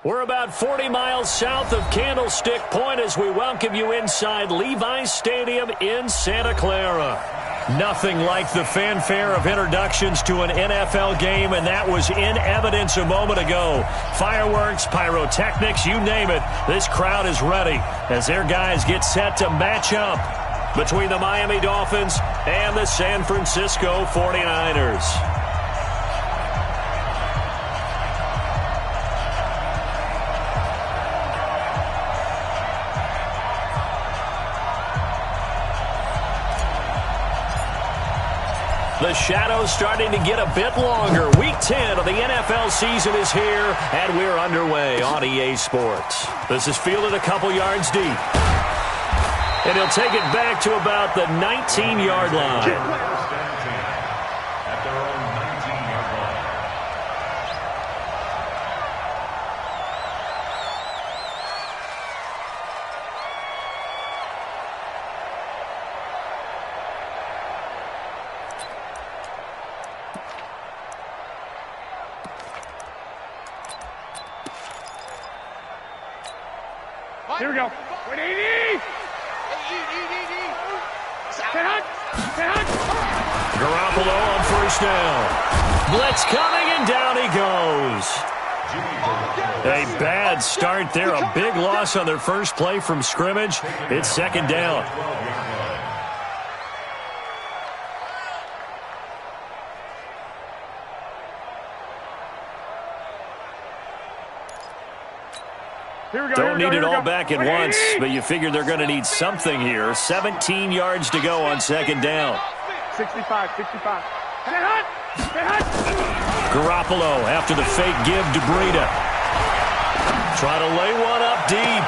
We're about 40 miles south of Candlestick Point as we welcome you inside Levi's Stadium in Santa Clara. Nothing like the fanfare of introductions to an NFL game, and that was in evidence a moment ago. Fireworks, pyrotechnics, you name it. This crowd is ready as their guys get set to match up between the Miami Dolphins and the San Francisco 49ers. The shadow's starting to get a bit longer. Week 10 of the NFL season is here, and we're underway on EA Sports. This is fielded a couple yards deep. And he'll take it back to about the 19-yard line. Here we go. Garoppolo on first down. Blitz coming, and down he goes. A bad start there. A big loss on their first play from scrimmage. It's second down. Don't need it all back at once, but you figure they're going to need something here. 17 yards to go on second down. 65. Garoppolo after the fake give to Breida. Try to lay one up deep.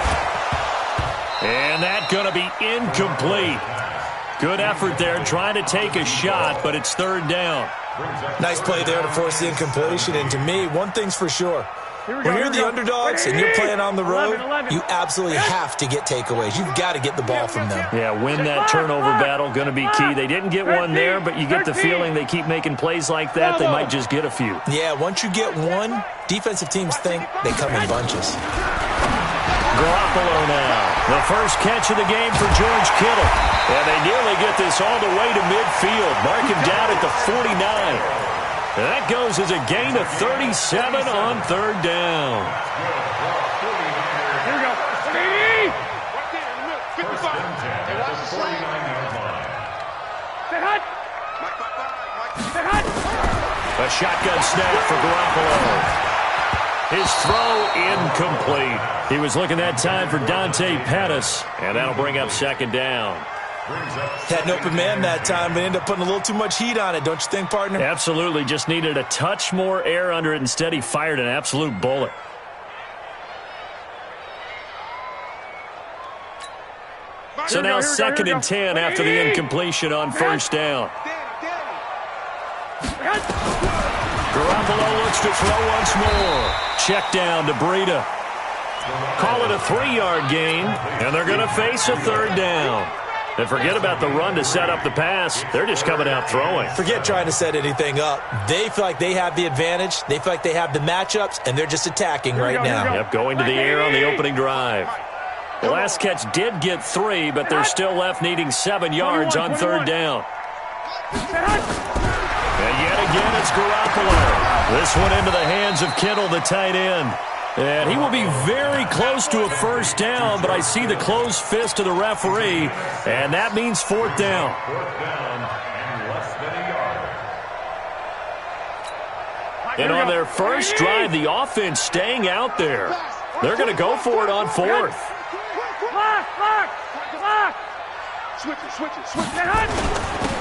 And that's going to be incomplete. Good effort there trying to take a shot, but it's third down. Nice play there to force the incompletion. And to me, one thing's for sure. When you're the underdogs and you're playing on the road, you absolutely have to get takeaways. You've got to get the ball from them. Yeah, win that turnover battle, going to be key. They didn't get one there, but you get the feeling they keep making plays like that, they might just get a few. Yeah, once you get one, defensive teams think they come in bunches. Garoppolo now. The first catch of the game for George Kittle. And they nearly get this all the way to midfield. Mark him down at the 49. That goes as a gain of 37 on third down. Here we go. 55. A shotgun snap for Garoppolo. His throw incomplete. He was looking that time for Dante Pettis, and that'll bring up second down. Had an open man that time, but ended up putting a little too much heat on it, don't you think, partner? Absolutely. Just needed a touch more air under it. Instead, he fired an absolute bullet. So now second and 10 after the incompletion on first down. Garoppolo looks to throw once more. Check down to Breida. Call it a 3-yard gain, and they're going to face a third down. And forget about the run to set up the pass. They're just coming out throwing. Forget trying to set anything up. They feel like they have the advantage. They feel like they have the matchups, and they're just attacking right now. Yep, going to the air on the opening drive. The last catch did get 3, but they're still left needing 7 yards on third down. And yet again, it's Garoppolo. This one into the hands of Kittle, the tight end. And he will be very close to a first down, but I see the closed fist of the referee, and that means fourth down. And on their first drive, the offense staying out there. They're going to go for it on fourth.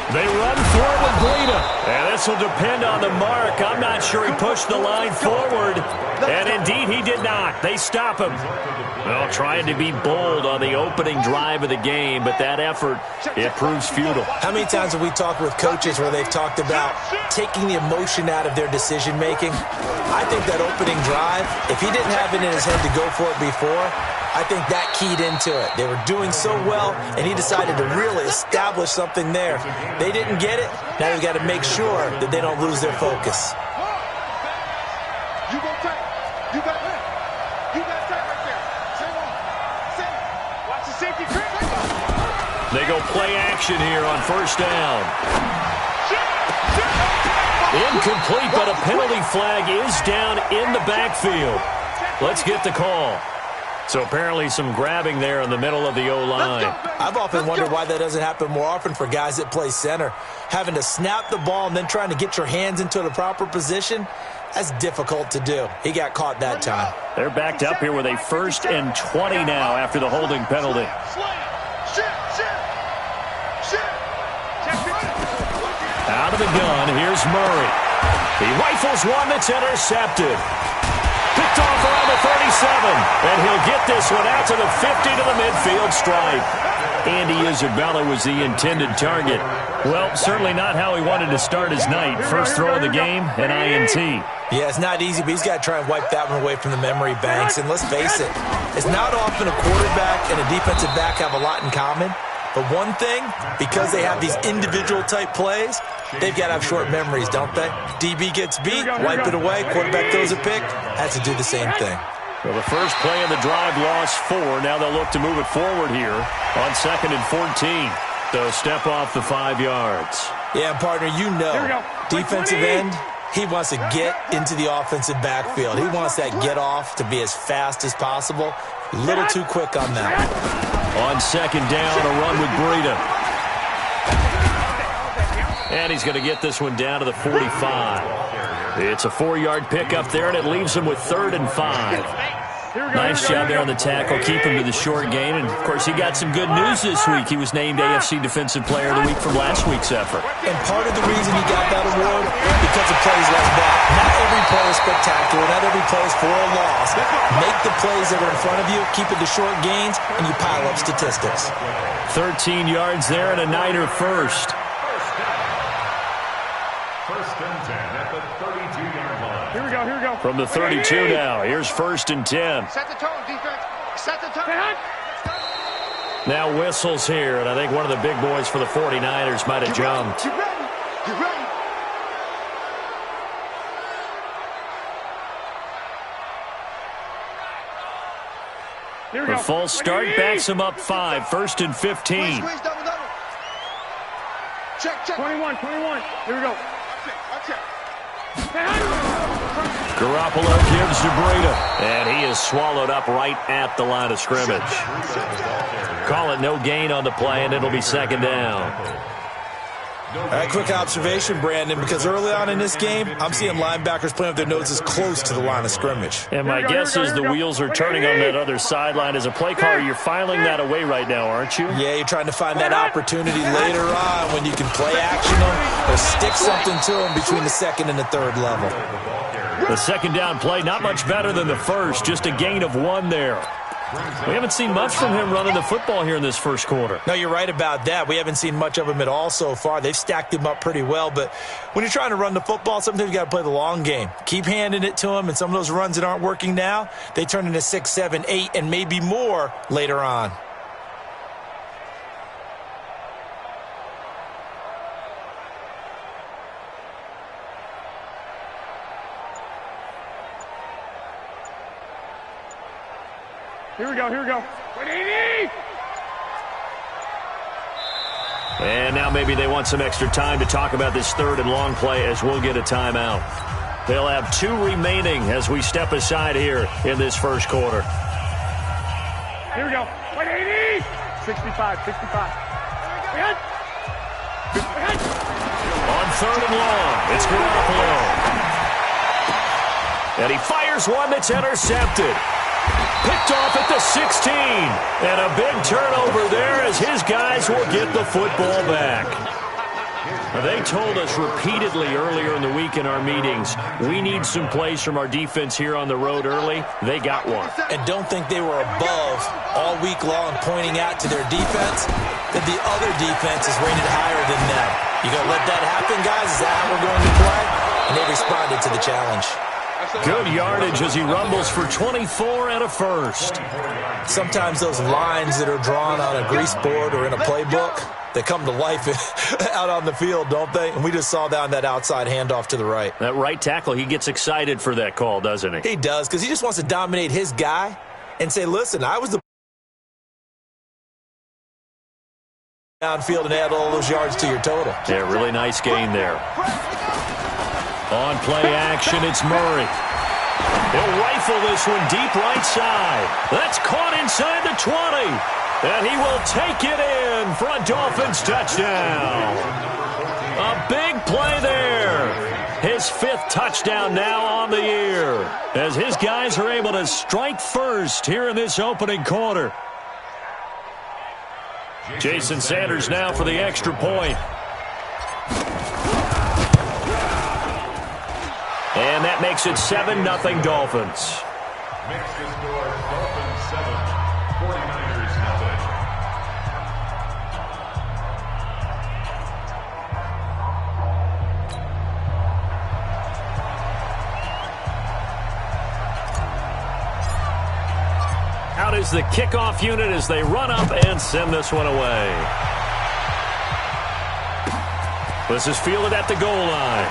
They run forward with Breida. And this will depend on the mark. I'm not sure he pushed the line forward. And indeed, he did not. They stop him. Well, trying to be bold on the opening drive of the game, but that effort, it proves futile. How many times have we talked with coaches where they've talked about taking the emotion out of their decision-making? I think that opening drive, if he didn't have it in his head to go for it before, I think that keyed into it. They were doing so well, and he decided to really establish something there. They didn't get it. Now they've got to make sure that they don't lose their focus. They go play action here on first down. Incomplete, but a penalty flag is down in the backfield. Let's get the call. So apparently some grabbing there in the middle of the O-line. I've often wondered why that doesn't happen more often for guys that play center. Having to snap the ball and then trying to get your hands into the proper position, that's difficult to do. He got caught that time. They're backed up here with a 1st and 20 now after the holding penalty. Out of the gun, here's Murray. He rifles one that's intercepted. Picked off around the 37, and he'll get this one out to the 50 to the midfield stripe. Andy Isabella was the intended target. Well, certainly not how he wanted to start his night. First throw of the game, an INT. Yeah, it's not easy, but he's got to try and wipe that one away from the memory banks. And let's face it, it's not often a quarterback and a defensive back have a lot in common. But one thing, because they have these individual type plays, they've got to have short memories, don't they? DB gets beat, wipe it away, quarterback throws a pick, has to do the same thing. Well, the first play of the drive lost 4. Now they'll look to move it forward here on 2nd and 14. So step off the 5 yards. Yeah, and partner, you know, defensive end, he wants to get into the offensive backfield. He wants that get off to be as fast as possible. A little too quick on that. On 2nd down, a run with Breida. And he's going to get this one down to the 45. It's a 4-yard pickup there, and it leaves him with 3rd and 5. Nice job there on the tackle. Keep him to the short gain. And, of course, he got some good news this week. He was named AFC Defensive Player of the Week from last week's effort. And part of the reason he got that award is because of plays like that. Not every play is spectacular. Not every play is for a loss. Make the plays that are in front of you, keep it to short gains, and you pile up statistics. 13 yards there and a Niner first. First and 10 at the 32-yard line. Here we go. From the 32 now, here's 1st and 10. Set the tone, defense. Set the tone. Now whistles here, and I think one of the big boys for the 49ers might have jumped. Get ready. Get ready. Here we A go. false start backs him up 5. 1st and 15. Squeeze, double. Check. 21. Here we go. Watch it. Garoppolo gives to Breida, and he is swallowed up right at the line of scrimmage. Call it no gain on the play, and it'll be 2nd down. All right, quick observation, Brandon, because early on in this game, I'm seeing linebackers playing with their noses close to the line of scrimmage. And my guess is the wheels are turning on that other sideline. As a play caller, you're filing that away right now, aren't you? Yeah, you're trying to find that opportunity later on when you can play action them or stick something to them between the 2nd and the 3rd level. The 2nd down play, not much better than the first, just a gain of 1 there. We haven't seen much from him running the football here in this first quarter. No, you're right about that. We haven't seen much of him at all so far. They've stacked him up pretty well, but when you're trying to run the football, sometimes you got to play the long game. Keep handing it to him, and some of those runs that aren't working now, they turn into 6, 7, 8, and maybe more later on. Here we go. And now maybe they want some extra time to talk about this 3rd and long play as we'll get a timeout. They'll have 2 remaining as we step aside here in this first quarter. Here we go. 65. On 3rd and long, it's Garoppolo. And he fires one that's intercepted. Picked off at the 16. And a big turnover there as his guys will get the football back. Now, they told us repeatedly earlier in the week in our meetings, we need some plays from our defense here on the road early. They got one. And don't think they were above all week long pointing out to their defense that the other defense is rated higher than them. You going to let that happen, guys? Is that how we're going to play? And they responded to the challenge. Good yardage as he rumbles for 24 and a first. Sometimes those lines that are drawn on a grease board or in a playbook, they come to life out on the field, don't they? And we just saw that on that outside handoff to the right. That right tackle, he gets excited for that call, doesn't he? He does, because he just wants to dominate his guy and say, listen, I was the downfield and add all those yards to your total. Yeah, really nice gain there. On play action, it's Murray. He'll rifle this one deep right side. That's caught inside the 20. And he will take it in for a Dolphins touchdown. A big play there. His 5th touchdown now on the year, as his guys are able to strike first here in this opening quarter. Jason Sanders now for the extra point. And that makes it 7-0 Dolphins. Makes the score Dolphins 7, 49ers nothing. Out is the kickoff unit as they run up and send this one away. This is fielded at the goal line.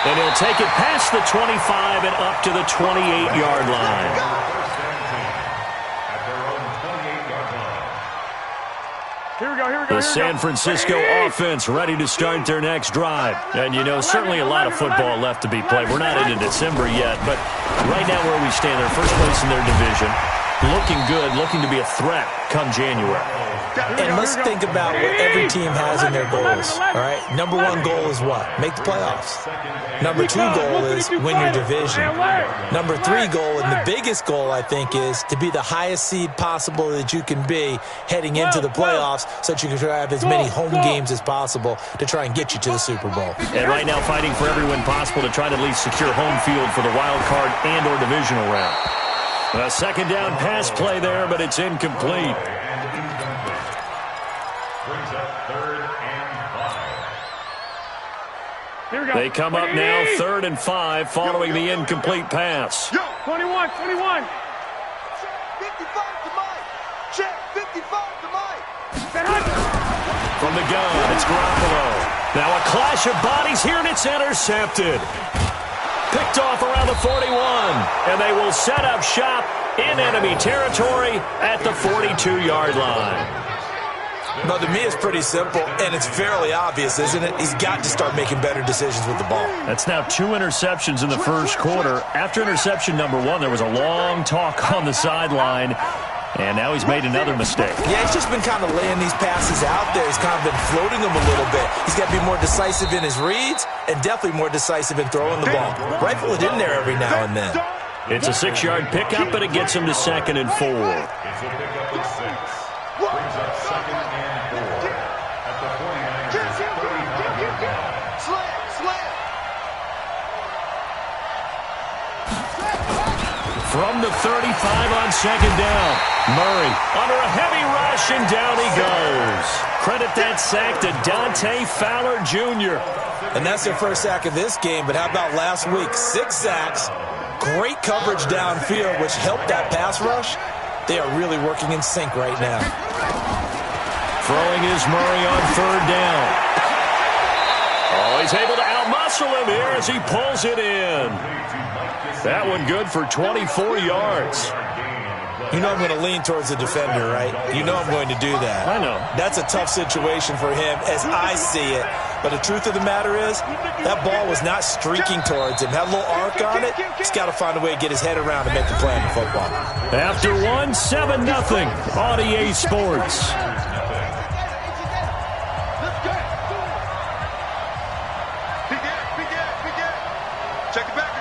And he'll take it past the 25 and up to the 28-yard line. The San Francisco offense ready to start their next drive. And, you know, certainly a lot of football left to be played. We're not into December yet, but right now where we stand, they're first place in their division. Looking good, looking to be a threat come January. And let's think about what every team has in their goals, all right? Number 1 goal is what? Make the playoffs. Number 2 goal is win your division. Number 3 goal, and the biggest goal, I think, is to be the highest seed possible that you can be heading into the playoffs so that you can have as many home games as possible to try and get you to the Super Bowl. And right now fighting for every win possible to try to at least secure home field for the wild card and or divisional round. A second down pass play there, but it's incomplete. Brings up 3rd and 5. Here we go. They come up now 3rd and 5 following the incomplete pass. 21, 21. 55 to Mike. Check 55 to Mike. From the gun, it's Garoppolo. Now a clash of bodies here, and it's intercepted. Picked off around the 41, and they will set up shop in enemy territory at the 42-yard line. But to me, it's pretty simple, and it's fairly obvious, isn't it? He's got to start making better decisions with the ball. That's now 2 interceptions in the first quarter. After interception number 1, there was a long talk on the sideline, and now he's made another mistake. Yeah, he's just been kind of laying these passes out there. He's kind of been floating them a little bit. He's got to be more decisive in his reads and definitely more decisive in throwing the ball. Rifle it in there every now and then. It's a 6-yard pickup, and it gets him to 2nd and 4. It's a pickup of 6. Brings up 2nd and 4 at the 49ers 35-yard line. Slam. From the 35 on 2nd down, Murray under a heavy rush, and down he goes. Credit that sack to Dante Fowler Jr. And that's their first sack of this game, but how about last week? 6 sacks, great coverage downfield, which helped that pass rush. They are really working in sync right now. Throwing is Murray on 3rd down. Oh, he's able to outmuscle him here as he pulls it in. That one good for 24 yards. You know I'm going to lean towards the defender, right? You know I'm going to do that. I know. That's a tough situation for him as I see it. But the truth of the matter is, that ball was not streaking towards him. Had a little arc on it. He's got to find a way to get his head around and make the play in the football. After 1, 7-0 on EA Sports. Check it back.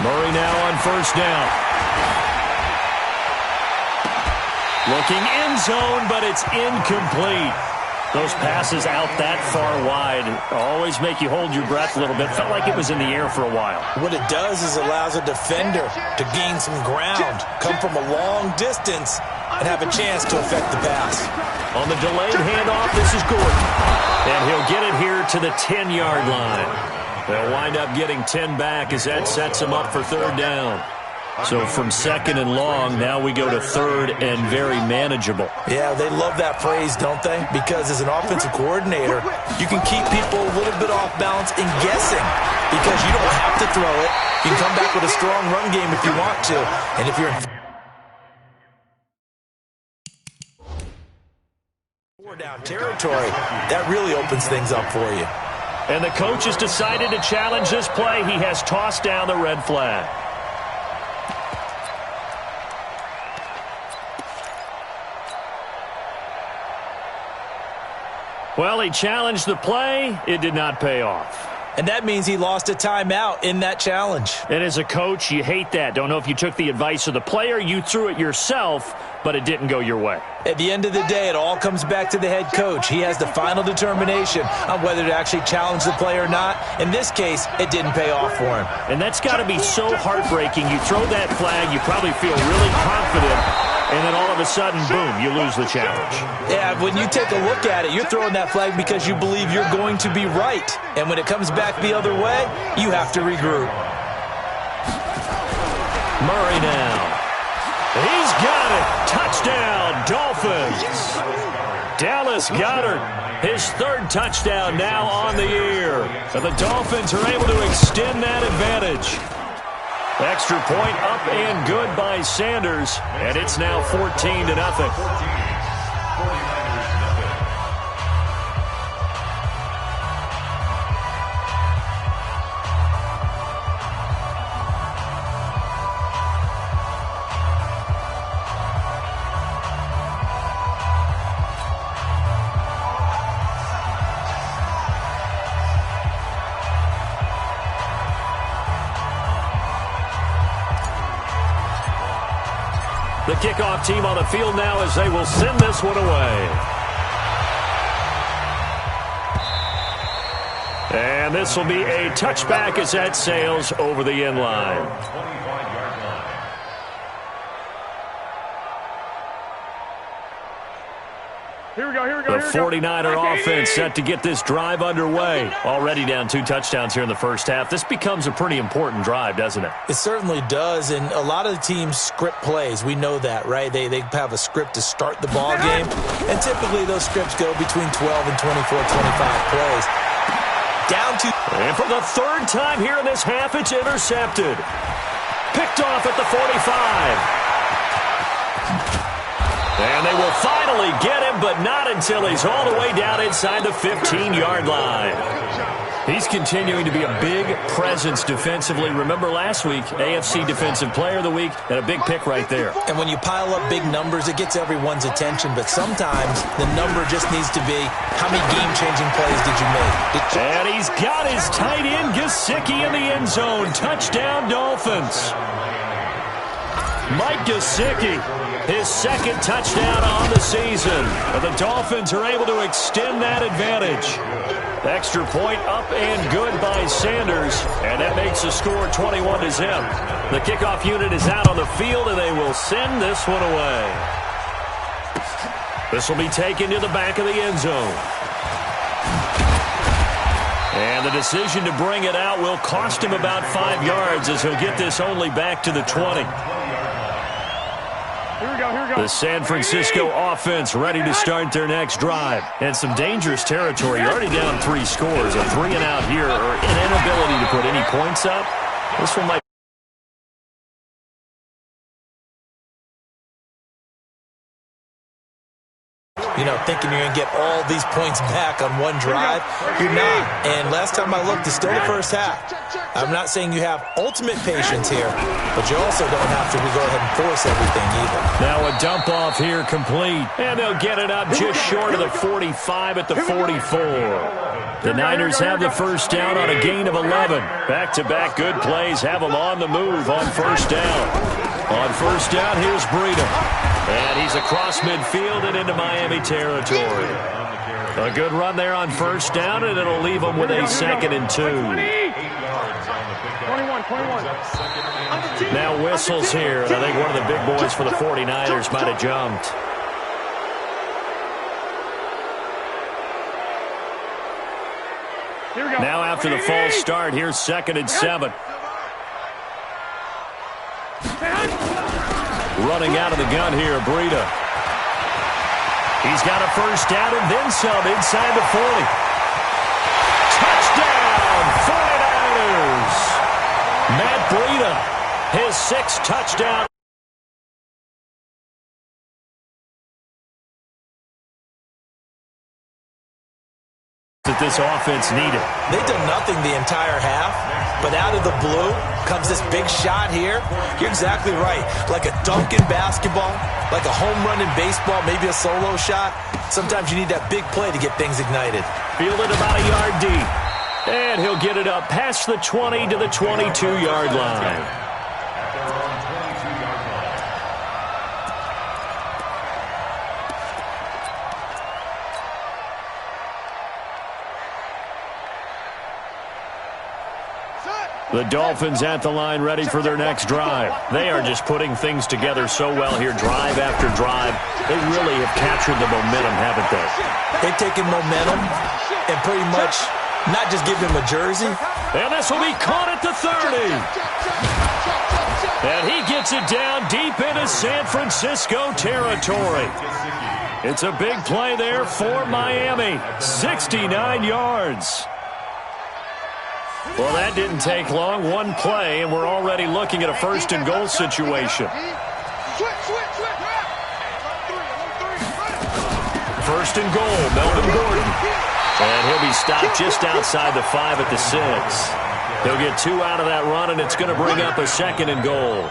Murray now on 1st down. Looking end zone, but it's incomplete. Those passes out that far wide always make you hold your breath a little bit. Felt like it was in the air for a while. What it does is allows a defender to gain some ground, come from a long distance, and have a chance to affect the pass. On the delayed handoff, this is Gordon. And he'll get it here to the 10-yard line. They'll wind up getting 10 back as that sets him up for 3rd down. So from second and long, now we go to third and very manageable. Yeah, they love that phrase, don't they? Because as an offensive coordinator, you can keep people a little bit off balance and guessing because you don't have to throw it. You can come back with a strong run game if you want to. And if you're in four-down territory, that really opens things up for you. And the coach has decided to challenge this play. He has tossed down the red flag. Well, he challenged the play. It did not pay off. And that means he lost a timeout in that challenge. And as a coach, you hate that. Don't know if you took the advice of the player, you threw it yourself, but it didn't go your way. At the end of the day, it all comes back to the head coach. He has the final determination on whether to actually challenge the play or not. In this case, it didn't pay off for him. And that's got to be so heartbreaking. You throw that flag, you probably feel really confident, and then all of a sudden, boom, you lose the challenge. Yeah, when you take a look at it, you're throwing that flag because you believe you're going to be right. And when it comes back the other way, you have to regroup. Murray now. He's got it. Touchdown, Dolphins. Dallas Goedert, his third touchdown now on the year. And the Dolphins are able to extend that advantage. Extra point up and good by Sanders, and it's now 14-0. The kickoff team on the field now as they will send this one away. And this will be a touchback as that sails over the end line. Here we go. The 49er offense set to get this drive underway. Already down 2 touchdowns here in the first half. This becomes a pretty important drive, doesn't it? It certainly does, and a lot of the teams script plays. We know that, right? They have a script to start the ball game, and typically those scripts go between 12 and 24, 25 plays. Down to... And for the third time here in this half, it's intercepted. Picked off at the 45. And they will finally get him, but not until he's all the way down inside the 15-yard line. He's continuing to be a big presence defensively. Remember last week, AFC Defensive Player of the Week, and a big pick right there. And when you pile up big numbers, it gets everyone's attention, but sometimes the number just needs to be, how many game-changing plays did you make? And he's got his tight end, Gesicki, in the end zone. Touchdown, Dolphins. Mike Gesicki, his second touchdown on the season. And the Dolphins are able to extend that advantage. Extra point up and good by Sanders. And that makes the score 21-0. The kickoff unit is out on the field, and they will send this one away. This will be taken to the back of the end zone. And the decision to bring it out will cost him about 5 yards as he'll get this only back to the 20. Here we go. The San Francisco offense ready to start their next drive. And some dangerous territory. You're already down 3 scores. A 3-and-out here, or an inability to put any points up. This one might... You know, thinking you're going to get all these points back on one drive. You're not. And last time I looked, it's still the first half. I'm not saying you have ultimate patience here, but you also don't have to go ahead and force everything either. Now a dump off here complete. And they'll get it up just short of the 45 at the 44. The Niners have the first down on a gain of 11. Back-to-back good plays have them on the move on first down. On first down, here's Breida. And he's across midfield and into Miami territory. A good run there on first down, and it'll leave them with a 2nd and 2. 21. Now whistles here, and I think one of the big boys for the 49ers might have jumped. Now after the false start, here's 2nd and 7. Running out of the gun here, Breida. He's got a first down and then some inside the 40. Touchdown, 49ers! Matt Breida, his 6th touchdown. That this offense needed. They've done nothing the entire half, but out of the blue comes this big shot here. You're exactly right. Like a dunk in basketball, like a home run in baseball, maybe a solo shot. Sometimes you need that big play to get things ignited. Fielded about a yard deep. And he'll get it up past the 20 to the 22-yard line. The Dolphins at the line ready for their next drive. They are just putting things together so well here, drive after drive. They really have captured the momentum, haven't they? They've taken momentum and pretty much not just given him a jersey. And this will be caught at the 30. And he gets it down deep into San Francisco territory. It's a big play there for Miami. 69 yards. Well, that didn't take long. One play, and we're already looking at a first and goal situation. First and goal, Melvin Gordon. And he'll be stopped just outside the 5 at the 6. He'll get 2 out of that run, and it's going to bring up a second and goal.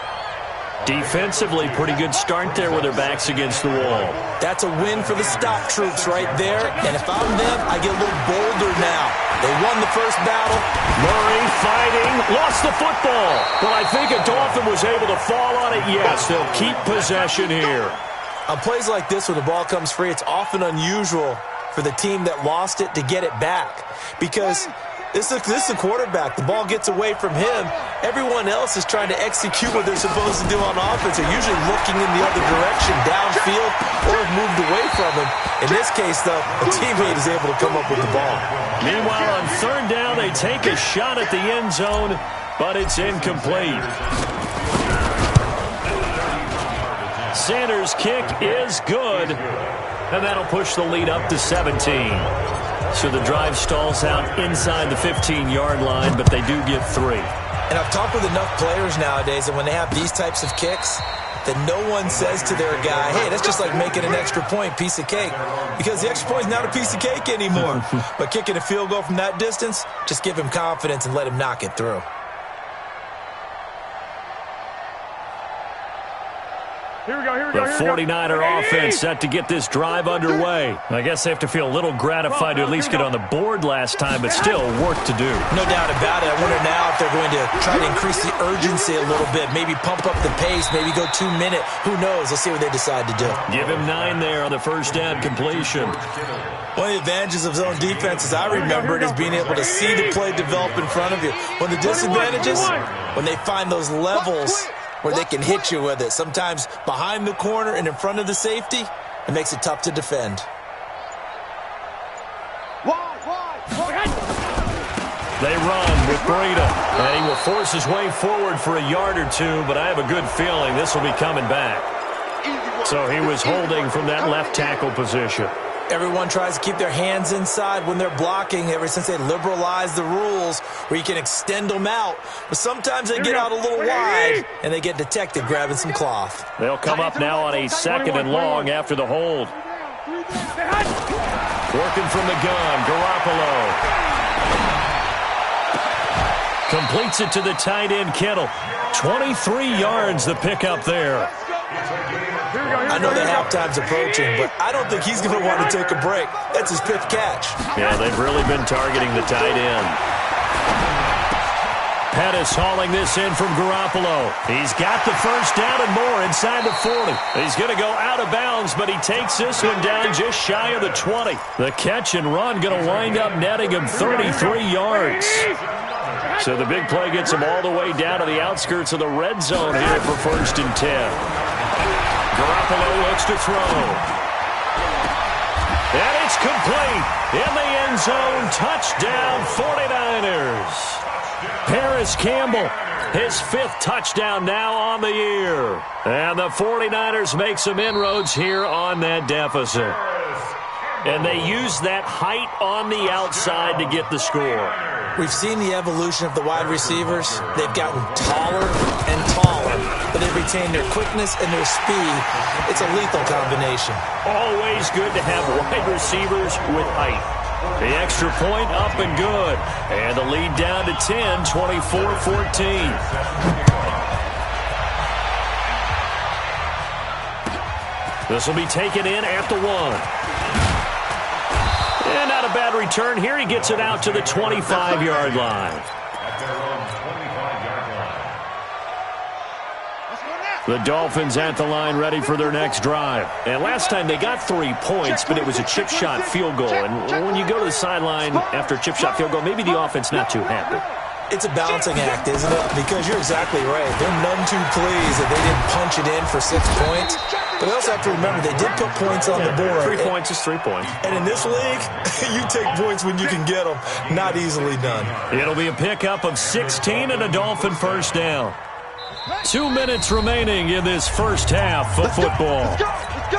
Defensively, pretty good start there with their backs against the wall. That's a win for the stop troops right there. And if I'm them, I get a little bolder now. They won the first battle. Murray fighting, lost the football. But I think a Dolphin was able to fall on it. Yes, they'll keep possession here. On plays like this, when the ball comes free, it's often unusual for the team that lost it to get it back. Because this is a quarterback. The ball gets away from him. Everyone else is trying to execute what they're supposed to do on offense. They're usually looking in the other direction, downfield, or have moved away from him. In this case, though, a teammate is able to come up with the ball. Meanwhile, on third down, they take a shot at the end zone, but it's incomplete. Sanders' kick is good, and that'll push the lead up to 17. So the drive stalls out inside the 15-yard line, but they do get 3. And I've talked with enough players nowadays that when they have these types of kicks, that no one says to their guy, hey, that's just like making an extra point, piece of cake. Because the extra point is not a piece of cake anymore. But kicking a field goal from that distance, just give him confidence and let him knock it through. Here we go, here we The go, here we go. 49er offense set to get this drive underway. I guess they have to feel a little gratified to at least get on the board last time, but still work to do. No doubt about it. I wonder now if they're going to try to increase the urgency a little bit, maybe pump up the pace, maybe go 2 minute. Who knows? Let's see what they decide to do. Give him 9 there on the first down completion. One of the advantages of zone defense, as I remember it, is being able to see the play develop in front of you. One of the disadvantages, when they find those levels where they can hit you with it. Sometimes behind the corner and in front of the safety, it makes it tough to defend. They run with Breida, and he will force his way forward for a yard or 2, but I have a good feeling this will be coming back. So he was holding from that left tackle position. Everyone tries to keep their hands inside when they're blocking ever since they liberalized the rules where you can extend them out. But sometimes they get out a little wide, and they get detected grabbing some cloth. They'll come up now on a 2nd and long after the hold. Working from the gun, Garoppolo. Completes it to the tight end, Kittle. 23 yards the pickup there. I know the halftime's approaching, but I don't think he's going to want to take a break. That's his 5th catch. Yeah, they've really been targeting the tight end. Pettis hauling this in from Garoppolo. He's got the first down and more inside the 40. He's going to go out of bounds, but he takes this one down just shy of the 20. The catch and run going to wind up netting him 33 yards. So the big play gets him all the way down to the outskirts of the red zone here for 1st and 10. Garoppolo looks to throw. And it's complete. In the end zone, touchdown 49ers. Paris Campbell His 5th touchdown now on the year. And the 49ers make some inroads here on that deficit. And they use that height on the outside to get the score. We've seen the evolution of the wide receivers. They've gotten taller and taller, but they've retained their quickness and their speed. It's a lethal combination. Always good to have wide receivers with height. The extra point up and good. And the lead down to 10, 24-14. This will be taken in at the 1. And not a bad return here. He gets it out to the 25-yard line. The Dolphins at the line ready for their next drive. And last time they got 3 points, but it was a chip shot field goal. And when you go to the sideline after a chip shot field goal, maybe the offense not too happy. It's a balancing act, isn't it? Because you're exactly right. They're none too pleased that they didn't punch it in for 6 points. But we also have to remember they did put points on the board. 3 points is 3 points. And in this league, you take points when you can get them. Not easily done. It'll be a pickup of 16 and a Dolphin first down. 2 minutes remaining in this first half of football. Let's go.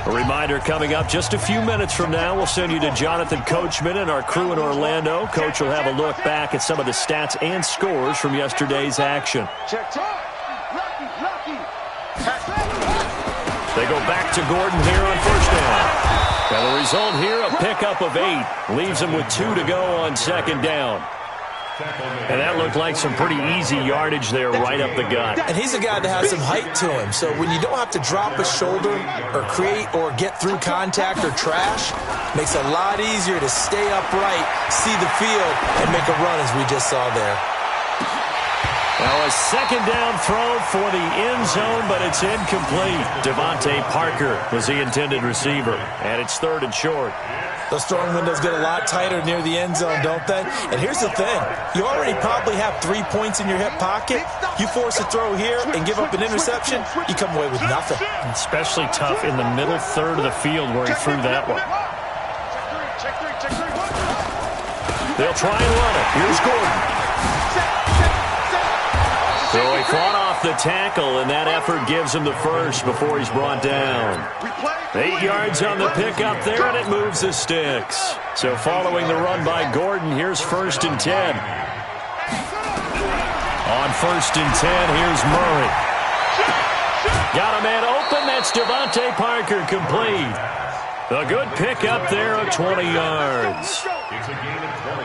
A reminder coming up just a few minutes from now, we'll send you to Jonathan Coachman and our crew in Orlando. Coach will have a look back at some of the stats and scores from yesterday's action. Check. Lucky. They go back to Gordon here on first down. Now the result here, a pickup of 8. Leaves him with 2 to go on second down. And that looked like some pretty easy yardage there right up the gut. And he's a guy that has some height to him. So when you don't have to drop a shoulder or create or get through contact or trash, makes it a lot easier to stay upright, see the field, and make a run as we just saw there. Now a second down throw for the end zone, but it's incomplete. Devontae Parker was the intended receiver, and it's 3rd and short. Those throwing windows get a lot tighter near the end zone, don't they? And here's the thing. You already probably have 3 points in your hip pocket. You force a throw here and give up an interception, you come away with nothing. Especially tough in the middle third of the field where he threw that one. They'll try and run it. Here's Gordon. So he fought off the tackle, and that effort gives him the first before he's brought down. 8 yards on the pickup there, and it moves the sticks. So following the run by Gordon, here's 1st and 10. On 1st and 10, here's Murray. Got a man open. That's Devontae Parker complete. A good pickup there of 20 yards. It's a gain of 20.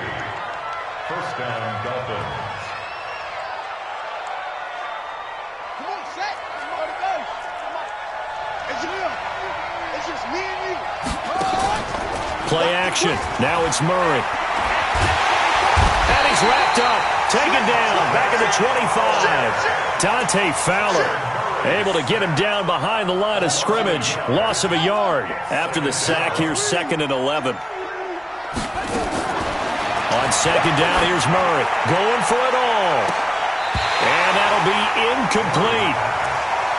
First down, Dolphins. Play action. Now it's Murray. And he's wrapped up. Taken down. Back at the 25. Dante Fowler able to get him down behind the line of scrimmage. Loss of a yard. After the sack, here's 2nd and 11. On second down, here's Murray. Going for it all. And that'll be incomplete.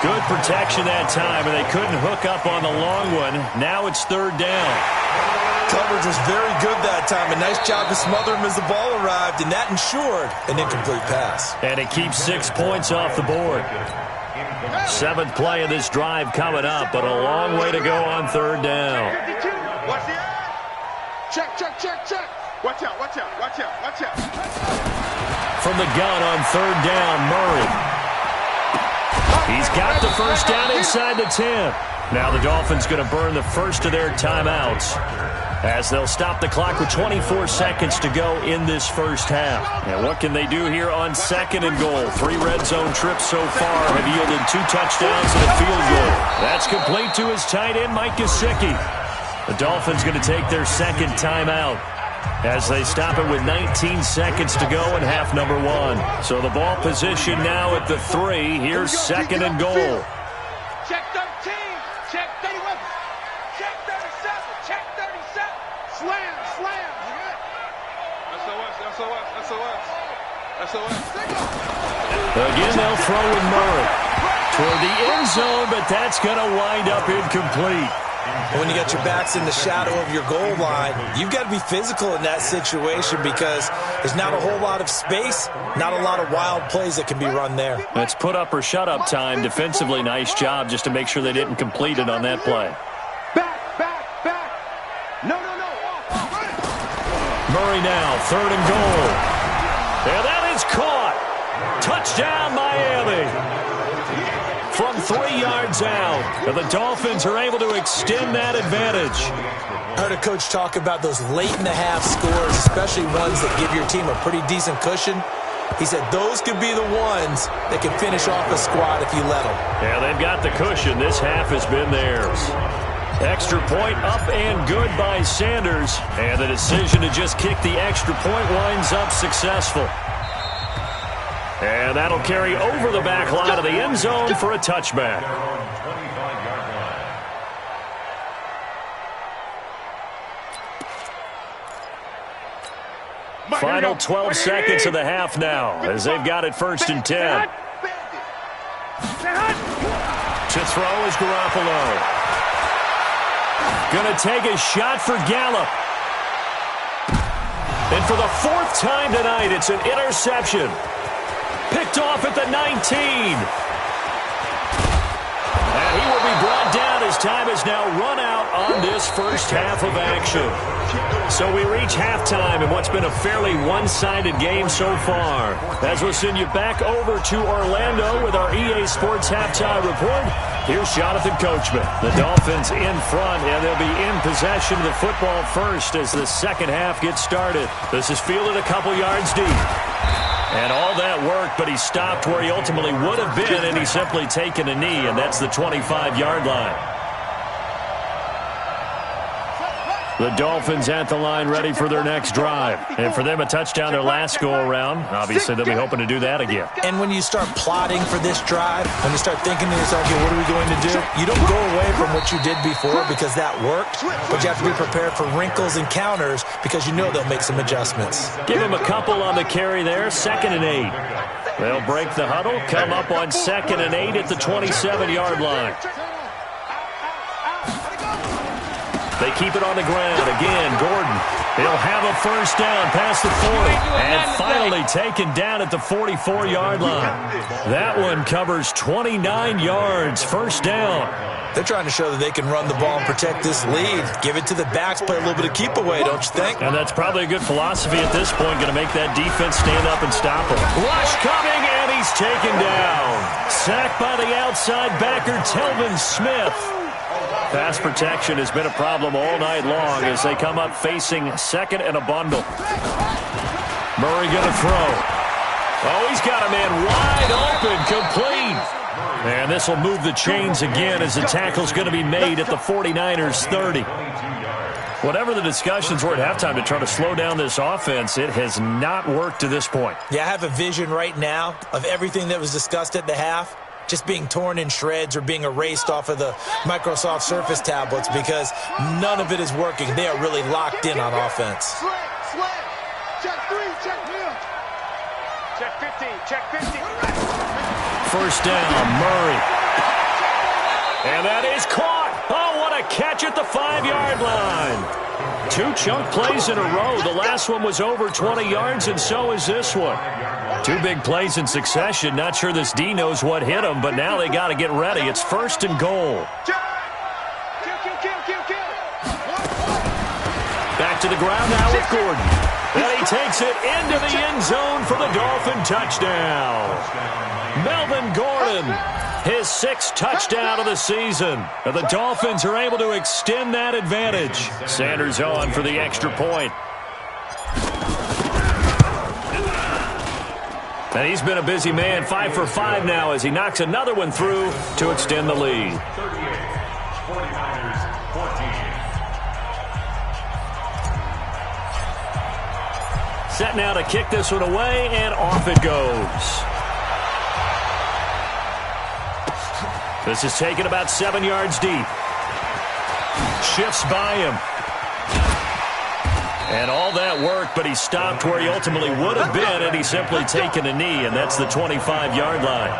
Good protection that time, and they couldn't hook up on the long one. Now it's 3rd down. Coverage was very good that time. A nice job to smother him as the ball arrived, and that ensured an incomplete pass. And it keeps 6 points off the board. 7th play of this drive coming up, but a long way to go on 3rd down. Watch the check. Watch out. From the gun on 3rd down, Murray. He's got the first down inside the 10. Now the Dolphins going to burn the first of their timeouts as they'll stop the clock with 24 seconds to go in this first half. And what can they do here on 2nd and goal? 3 red zone trips so far have yielded 2 touchdowns and a field goal. That's complete to his tight end, Mike Gesicki. The Dolphins going to take their 2nd timeout as they stop it with 19 seconds to go in half number 1. So the ball position now at the 3. Here's 2nd and goal. Check 13. Check 31. Check 37. Check 37. Slam. SOS. Again, they'll throw with Murray. toward the end zone, but that's going to wind up incomplete. When you got your backs in the shadow of your goal line, you've got to be physical in that situation because there's not a whole lot of space, not a lot of wild plays that can be run there. It's put up or shut up time. Defensively, nice job just to make sure they didn't complete it on that play. Back. No. Murray now, 3rd and goal. And that is caught. Touchdown, Miami. From 3 yards out, and the Dolphins are able to extend that advantage. I heard a coach talk about those late-in-the-half scores, especially ones that give your team a pretty decent cushion. He said those could be the ones that can finish off a squad if you let them. Yeah, they've got the cushion. This half has been theirs. Extra point up and good by Sanders. And the decision to just kick the extra point winds up successful. And that'll carry over the back line of the end zone for a touchback. Final 12 seconds of the half now as they've got it 1st and 10. To throw is Garoppolo. Going to take a shot for Gallup. And for the 4th time tonight, it's an interception. Picked off at the 19. And he will be brought down as time has now run out on this first half of action. So we reach halftime in what's been a fairly one-sided game so far. As we'll send you back over to Orlando with our EA Sports Halftime Report, here's Jonathan Coachman. The Dolphins in front, and they'll be in possession of the football first as the second half gets started. This is fielded a couple yards deep. And all that worked, but he stopped where he ultimately would have been, and he's simply taken a knee, and that's the 25-yard line. The Dolphins at the line ready for their next drive. And for them, a touchdown their last go-around. Obviously, they'll be hoping to do that again. And when you start plotting for this drive, when you start thinking to yourself, okay, what are we going to do? You don't go away from what you did before because that worked, but you have to be prepared for wrinkles and counters because you know they'll make some adjustments. Give him a couple on the carry there, 2nd and 8. They'll break the huddle, come up on 2nd and 8 at the 27-yard line. They keep it on the ground. Again, Gordon. He'll have a first down past the 40. And finally taken down at the 44-yard line. That one covers 29 yards. First down. They're trying to show that they can run the ball and protect this lead. Give it to the backs, play a little bit of keep away, don't you think? And that's probably a good philosophy at this point. Going to make that defense stand up and stop him. Rush coming, and he's taken down. Sacked by the outside backer, Telvin Smith. Pass protection has been a problem all night long as they come up facing 2nd and a bundle. Murray going to throw. Oh, he's got a man wide open, complete. And this will move the chains again as the tackle's going to be made at the 49ers 30. Whatever the discussions were at halftime to try to slow down this offense, it has not worked to this point. Yeah, I have a vision right now of everything that was discussed at the half just being torn in shreds or being erased off of the Microsoft Surface tablets because none of it is working. They are really locked in on offense. Slam. Check 3, check him. Check 15, check 15. First down, Murray. And that is caught. Oh, what a catch at the 5-yard line. 2 chunk plays in a row. The last one was over 20 yards, and so is this one. 2 big plays in succession. Not sure this D knows what hit him, but now they got to get ready. It's 1st and goal. Back to the ground now with Gordon. And he takes it into the end zone for the Dolphin touchdown. Melvin Gordon, his 6th touchdown of the season. And the Dolphins are able to extend that advantage. Sanders on for the extra point. And he's been a busy man, 5 for 5 now as he knocks another one through to extend the lead. 38, 49ers 14. Set now to kick this one away, and off it goes. This is taken about 7 yards deep. Shifts by him. And all that worked, but he stopped where he ultimately would have been, and he's simply taken a knee, and that's the 25-yard line.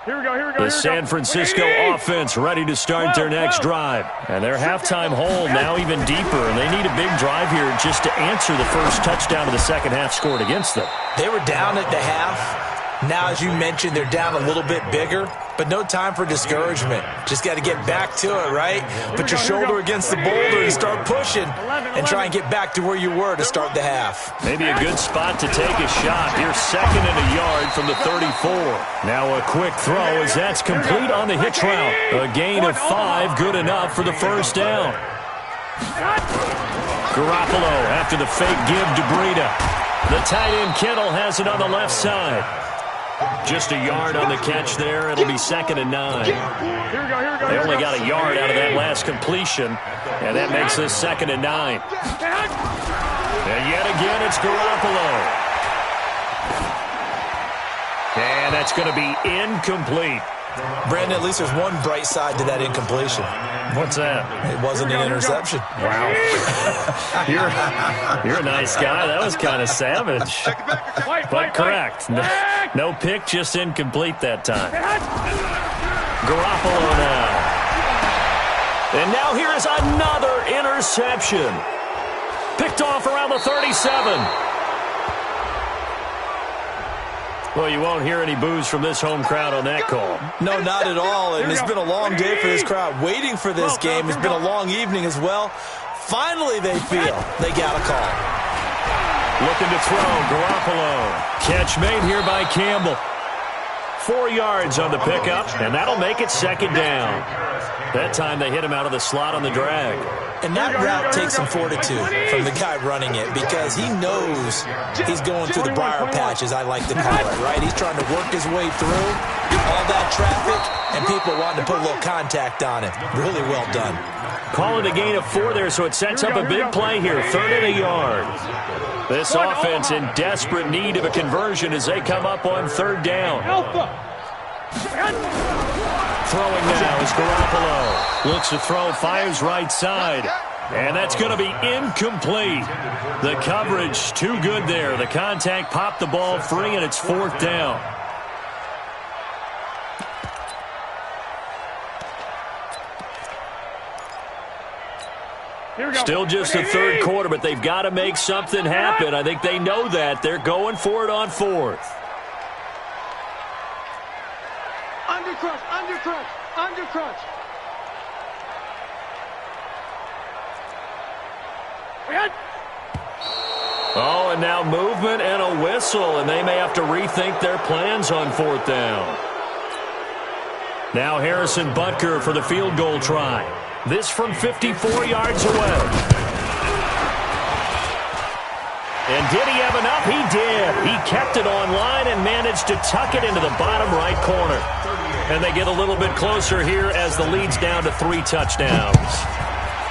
The San Francisco offense ready to start their next drive. And their halftime hole now even deeper, and they need a big drive here just to answer the first touchdown of the second half scored against them. They were down at the half. Now, as you mentioned, they're down a little bit bigger, but no time for discouragement. Just got to get back to it, right? Put your shoulder against the boulder and start pushing and try and get back to where you were to start the half. Maybe a good spot to take a shot. Here's second and a yard from the 34. Now a quick throw as that's complete on the hitch route. A gain of 5, good enough for the first down. Garoppolo after the fake give to Breida. The tight end Kittle has it on the left side. Just a yard on the catch there. It'll be second and 9. They only got a yard out of that last completion, and that makes this second and 9. And yet again, it's Garoppolo. And that's going to be incomplete. Brandon, at least there's one bright side to that incompletion. What's that? It wasn't an interception. Wow. You're a nice guy. That was kind of savage. But correct. No pick, just incomplete that time. Garoppolo now. And now here is another interception. Picked off around the 37. Well, you won't hear any boos from this home crowd on that call. No, not at all. And it's been a long day for this crowd. Waiting for this game. It's been a long evening as well. Finally, they feel they got a call. Looking to throw, Garoppolo. Catch made here by Campbell. 4 yards on the pickup, and that'll make it second down. That time they hit him out of the slot on the drag. And that route takes some fortitude from the guy running it because he knows he's going through the briar patch, as I like to call it, right? He's trying to work his way through all that traffic and people wanting to put a little contact on it. Really well done. Calling a gain of 4 there, so it sets up a big play here. Third and a yard. This offense in desperate need of a conversion as they come up on third down. Throwing now is Garoppolo. Looks to throw, fires right side. And that's going to be incomplete. The coverage too good there. The contact popped the ball free, and it's fourth down. Still just the third quarter, but they've got to make something happen. I think they know that. They're going for it on fourth. Undercrunch, undercrunch, undercrunch. Oh, and now movement and a whistle, and they may have to rethink their plans on fourth down. Now Harrison Butker for the field goal try. This from 54 yards away. And did he have enough? He did. He kept it on line and managed to tuck it into the bottom right corner. And they get a little bit closer here as the lead's down to 3 touchdowns.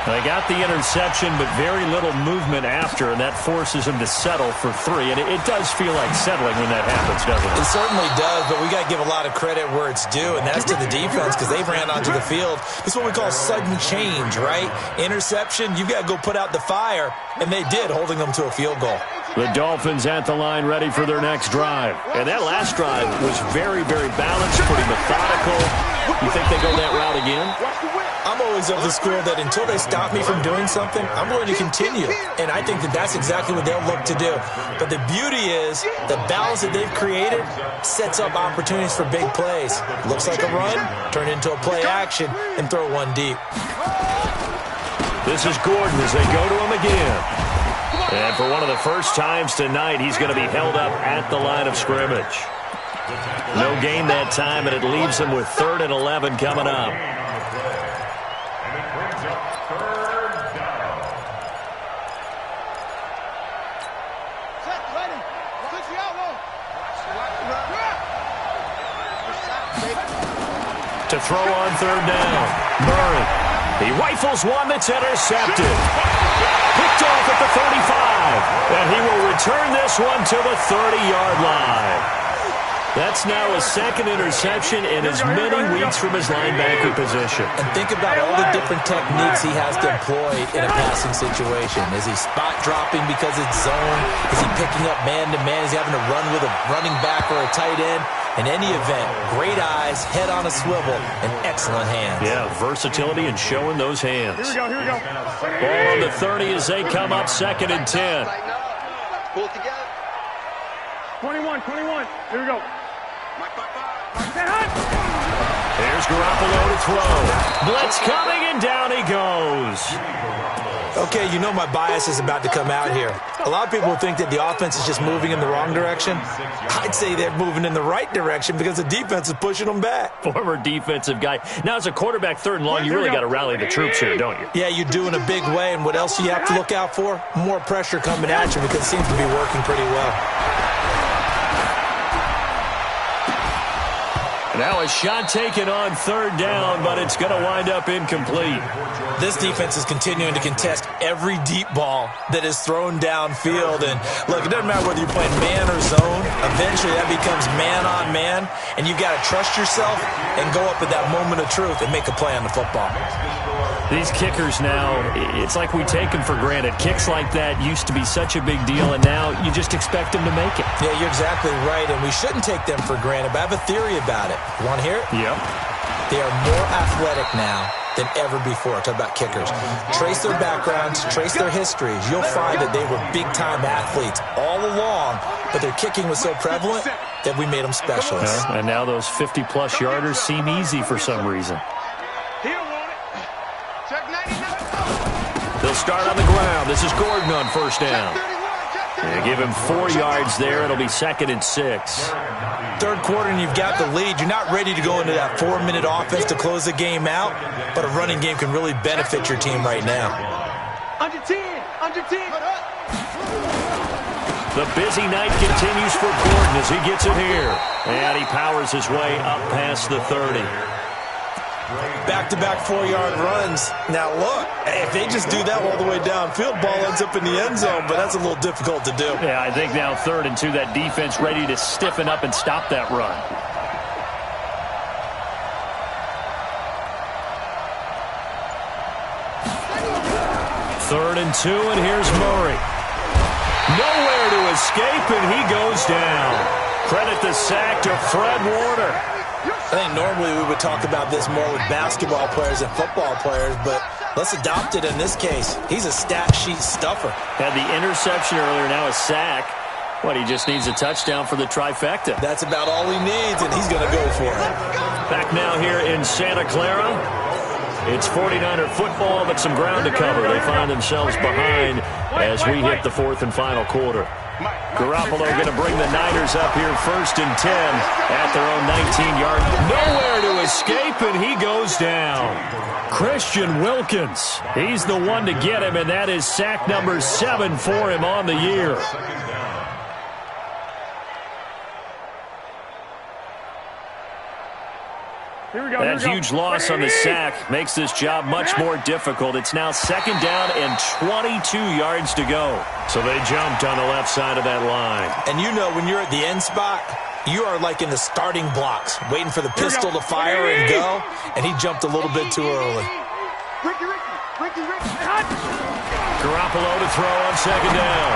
They got the interception, but very little movement after, and that forces him to settle for 3. And it does feel like settling when that happens, doesn't it? It certainly does, but we got to give a lot of credit where it's due, and that's to the defense because they ran onto the field. It's what we call sudden change, right? Interception, you've got to go put out the fire, and they did, holding them to a field goal. The Dolphins at the line ready for their next drive. And that last drive was very, very balanced, pretty methodical. You think they go that route again? I'm always of the school that until they stop me from doing something, I'm going to continue. And I think that that's exactly what they'll look to do. But the beauty is the balance that they've created sets up opportunities for big plays. Looks like a run, turn into a play action, and throw one deep. This is Gordon as they go to him again. And for one of the first times tonight, he's going to be held up at the line of scrimmage. No gain that time, and it leaves him with 3rd and 11 coming up. To throw on 3rd down, Murray. He rifles one that's intercepted. Picked off at the 35. And he will return this one to the 30-yard line. That's now his second interception in as many weeks from his linebacker position. And think about all the different techniques he has to employ in a passing situation. Is he spot dropping because it's zone? Is he picking up man-to-man? Is he having to run with a running back or a tight end? In any event, great eyes, head on a swivel, and excellent hands. Yeah, versatility and showing those hands. Here we go. Ball on the 30 as they come up 2nd and 10. Pull it together. 21. Here we go. Here's Garoppolo to throw. Blitz coming, and down he goes. Okay, you know my bias is about to come out here. A lot of people think that the offense is just moving in the wrong direction. I'd say they're moving in the right direction because the defense is pushing them back. Former defensive guy. Now, as a quarterback 3rd and long, you really got to rally the troops here, don't you? Yeah, you do in a big way. And what else do you have to look out for? More pressure coming at you because it seems to be working pretty well. Now a shot taken on 3rd down, but it's going to wind up incomplete. This defense is continuing to contest every deep ball that is thrown downfield. And, look, it doesn't matter whether you're playing man or zone. Eventually that becomes man-on-man, and you've got to trust yourself and go up at that moment of truth and make a play on the football. These kickers now, it's like we take them for granted. Kicks like that used to be such a big deal, and now you just expect them to make it. Yeah, you're exactly right, and we shouldn't take them for granted, but I have a theory about it. You want to hear it? Yep. They are more athletic now than ever before. Talk about kickers. Trace their backgrounds, trace their histories. You'll find that they were big-time athletes all along, but their kicking was so prevalent that we made them specialists. Yeah, and now those 50-plus yarders seem easy for some reason. They'll start on the ground. This is Gordon on 1st down. They give him 4 yards there. It'll be 2nd and 6. 3rd quarter and you've got the lead. You're not ready to go into that 4-minute offense to close the game out, but a running game can really benefit your team right now. Under 10. The busy night continues for Gordon as he gets it here. And he powers his way up past the 30. Back-to-back 4-yard runs. Now, look, if they just do that all the way downfield, ball ends up in the end zone, but that's a little difficult to do. Yeah, I think now 3rd and 2, that defense ready to stiffen up and stop that run. Third and 2, and here's Murray. Nowhere to escape, and he goes down. Credit the sack to Fred Warner. I think normally we would talk about this more with basketball players and football players, but let's adopt it in this case. He's a stat sheet stuffer. Had the interception earlier, now a sack. What, he just needs a touchdown for the trifecta. That's about all he needs, and he's going to go for it. Back now here in Santa Clara. It's 49er football, but some ground to cover. They find themselves behind as we hit the 4th and final quarter. Garoppolo going to bring the Niners up here 1st and 10 at their own 19-yard. Nowhere to escape, and he goes down. Christian Wilkins, he's the one to get him, and that is sack number 7 for him on the year. That huge loss on the sack makes this job much more difficult. It's now 2nd down and 22 yards to go. So they jumped on the left side of that line. And you know when you're at the end spot, you are like in the starting blocks, waiting for the pistol to fire and go, and he jumped a little bit too early. Garoppolo to throw on 2nd down.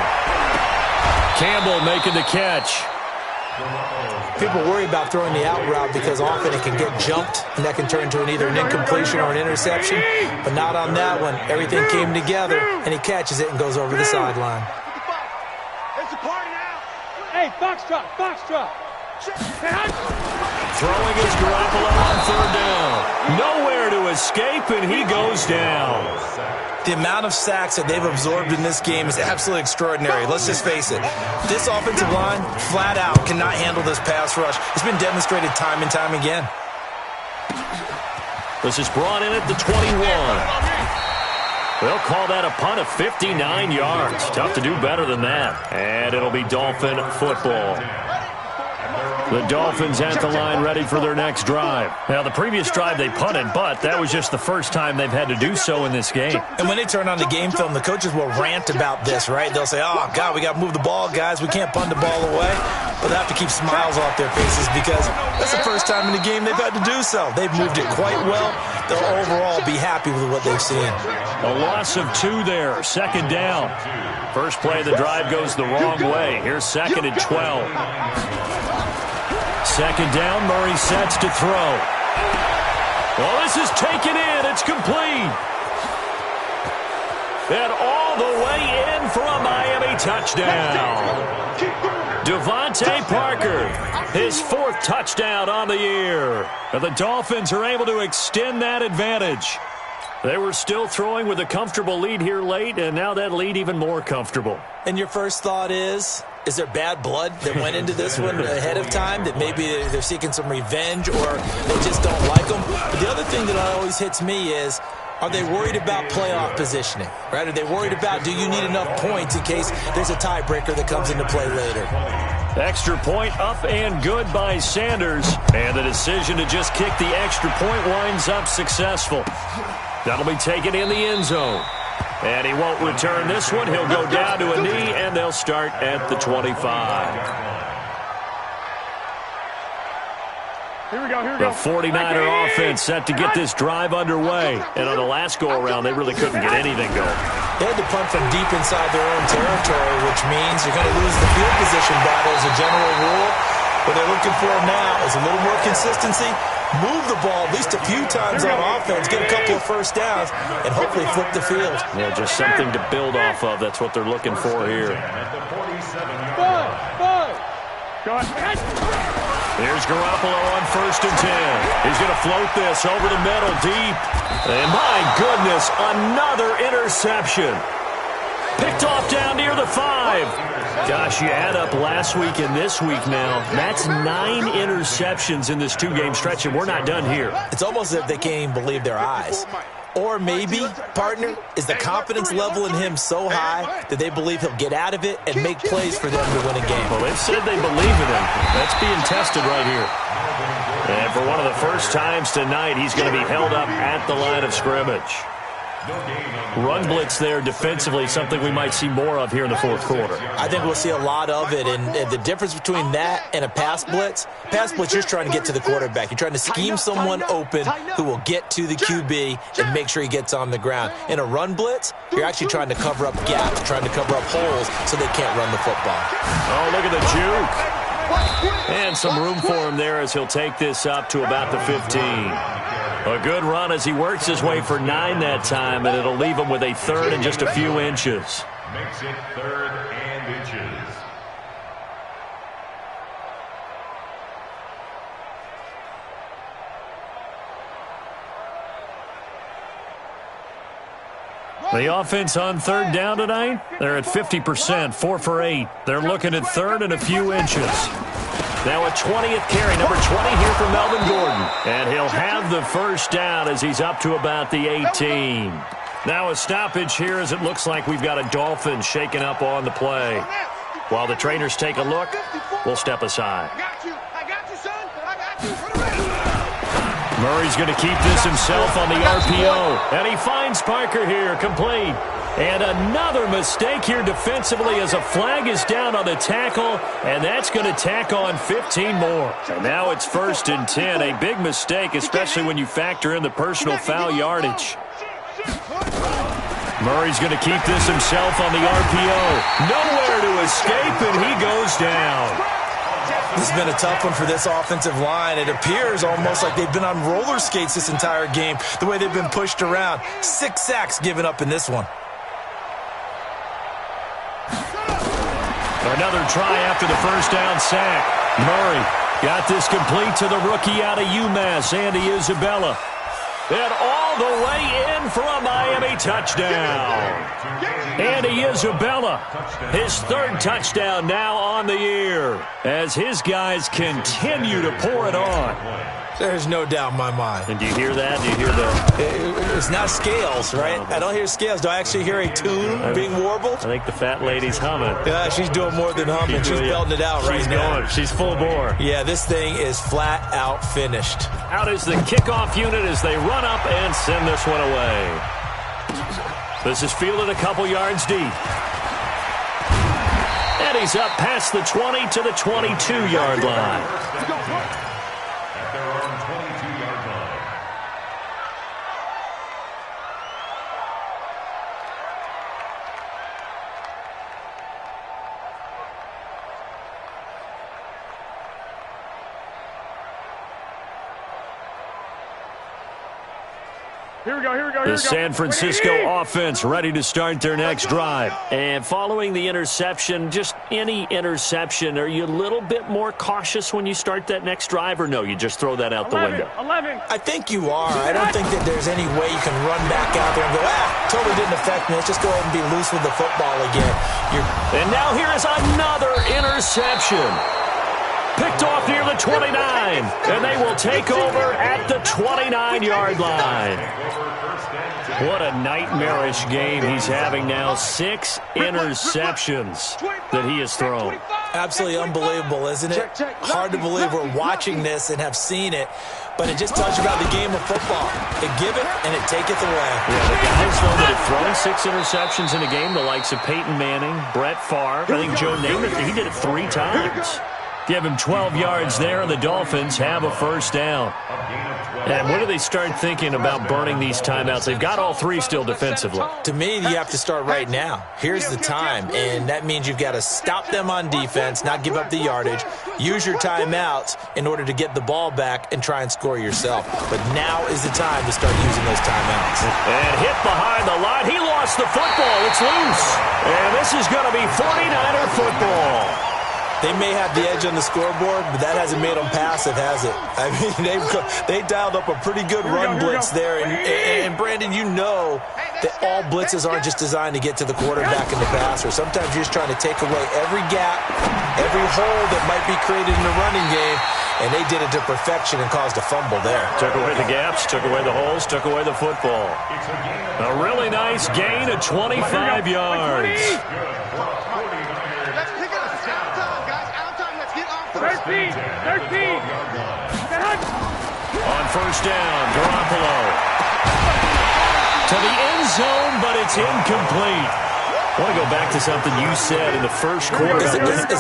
Campbell making the catch. People worry about throwing the out route because often it can get jumped, and that can turn into either an incompletion or an interception. But not on that one. Everything came together, and he catches it and goes over the sideline. It's a party now. Hey, foxtrot. Throwing is Garoppolo on 3rd down. Nowhere to escape, and he goes down. The amount of sacks that they've absorbed in this game is absolutely extraordinary. Let's just face it. This offensive line, flat out, cannot handle this pass rush. It's been demonstrated time and time again. This is brought in at the 21. They'll call that a punt of 59 yards. Tough to do better than that. And it'll be Dolphin football. The Dolphins at the line ready for their next drive. Now, the previous drive they punted, but that was just the first time they've had to do so in this game. And when they turn on the game film, the coaches will rant about this, right? They'll say, oh, God, we got to move the ball, guys. We can't punt the ball away. But they have to keep smiles off their faces because that's the first time in the game they've had to do so. They've moved it quite well. They'll overall be happy with what they've seen. A loss of 2 there. Second down. First play of the drive goes the wrong way. Here's second and 12. Second down, Murray sets to throw. Well, this is taken in. It's complete. And all the way in for a Miami touchdown. Devontae Parker, his 4th touchdown on the year. And the Dolphins are able to extend that advantage. They were still throwing with a comfortable lead here late, and now that lead even more comfortable. And your first thought is there bad blood that went into this one ahead of time, that maybe they're seeking some revenge or they just don't like them? But the other thing that always hits me is, are they worried about playoff positioning? Right? Are they worried about, do you need enough points in case there's a tiebreaker that comes into play later? Extra point up and good by Sanders. And the decision to just kick the extra point winds up successful. That'll be taken in the end zone. And he won't return this one. He'll go down to a knee, and they'll start at the 25. Here we go. The 49er offense set to get this drive underway. And on the last go-around, they really couldn't get anything going. They had to punt from deep inside their own territory, which means you're going to lose the field position battle as a general rule. What they're looking for now is a little more consistency. Move the ball at least a few times on offense, get a couple of first downs, and hopefully flip the field. Yeah, just something to build off of. That's what they're looking for here. Here's Garoppolo on 1st and 10. He's going to float this over the middle deep. And my goodness, another interception. Picked off down near the 5. Gosh, you add up last week and this week now. That's 9 interceptions in this 2-game stretch, and we're not done here. It's almost as if they can't even believe their eyes. Or maybe, partner, is the confidence level in him so high that they believe he'll get out of it and make plays for them to win a game. Well, they've said they believe in him. That's being tested right here. And for one of the first times tonight, he's going to be held up at the line of scrimmage. Run blitz there defensively, something we might see more of here in the 4th quarter. I think we'll see a lot of it, and the difference between that and a pass blitz, you're just trying to get to the quarterback. You're trying to scheme someone open who will get to the QB and make sure he gets on the ground. In a run blitz, you're actually trying to cover up gaps, trying to cover up holes so they can't run the football. Oh, look at the juke. And some room for him there as he'll take this up to about the 15. A good run as he works his way for 9 that time, and it'll leave him with a 3rd and just a few inches. Makes it 3rd and inches. The offense on 3rd down tonight, they're at 50%, 4 for 8. They're looking at 3rd and a few inches. Now a 20th carry, number 20 here for Melvin Gordon. And he'll have the first down as he's up to about the 18. Now a stoppage here as it looks like we've got a Dolphin shaking up on the play. While the trainers take a look, we'll step aside. I got you, son. I got you. Murray's going to keep this himself on the RPO. And he finds Parker here, complete. And another mistake here defensively as a flag is down on the tackle, and that's going to tack on 15 more. And now it's 1st and 10, a big mistake, especially when you factor in the personal foul yardage. Murray's going to keep this himself on the RPO. Nowhere to escape, and he goes down. This has been a tough one for this offensive line. It appears almost like they've been on roller skates this entire game, the way they've been pushed around. 6 sacks given up in this one. Another try after the first down sack. Murray got this complete to the rookie out of UMass, Andy Isabella. And all the way in for a Miami touchdown. Andy Isabella, his 3rd touchdown now on the year as his guys continue to pour it on. There's no doubt in my mind. And do you hear that? Do you hear the... It's not scales, right? I don't hear scales. Do I actually hear a tune being warbled? I think the fat lady's humming. Yeah, she's doing more than humming. She's belting it out right now. She's full bore. Yeah, this thing is flat out finished. Out is the kickoff unit as they run up and send this one away. This is fielded a couple yards deep. And he's up past the 20 to the 22-yard line. At their own 22-yard line. Here we go, here we go, here we The go. San Francisco offense ready to start their next drive. And following the interception, just any interception, are you a little bit more cautious when you start that next drive, or no, you just throw that out the window? 11. I think you are. I don't think that there's any way you can run back out there and go, totally didn't affect me. Let's just go ahead and be loose with the football again. And now here is another interception. Picked off near the 29, and they will take over at the 29-yard line. What a nightmarish game he's having now. 6 interceptions that he has thrown. Absolutely unbelievable, isn't it? Hard to believe we're watching this and have seen it, but it just tells you about the game of football. It give it, and it taketh away. Yeah, the guys that have thrown 6 interceptions in a game, the likes of Peyton Manning, Brett Favre, I think Joe Namath, he did it 3 times. Give him 12 yards there, and the Dolphins have a first down. And when do they start thinking about burning these timeouts? They've got all 3 still defensively. To me, you have to start right now. Here's the time, and that means you've got to stop them on defense, not give up the yardage, use your timeouts in order to get the ball back and try and score yourself. But now is the time to start using those timeouts. And hit behind the line. He lost the football. It's loose. And this is going to be 49er football. They may have the edge on the scoreboard, but that hasn't made them passive, has it? I mean, they dialed up a pretty good run blitz there. And Brandon, you know that all blitzes aren't just designed to get to the quarterback and the passer. Sometimes you're just trying to take away every gap, every hole that might be created in the running game, and they did it to perfection and caused a fumble there. Took away the gaps, took away the holes, took away the football. A really nice gain of 25 yards. 13. On first down, Garoppolo. To the end zone, but it's incomplete. I want to go back to something you said in the first quarter. Is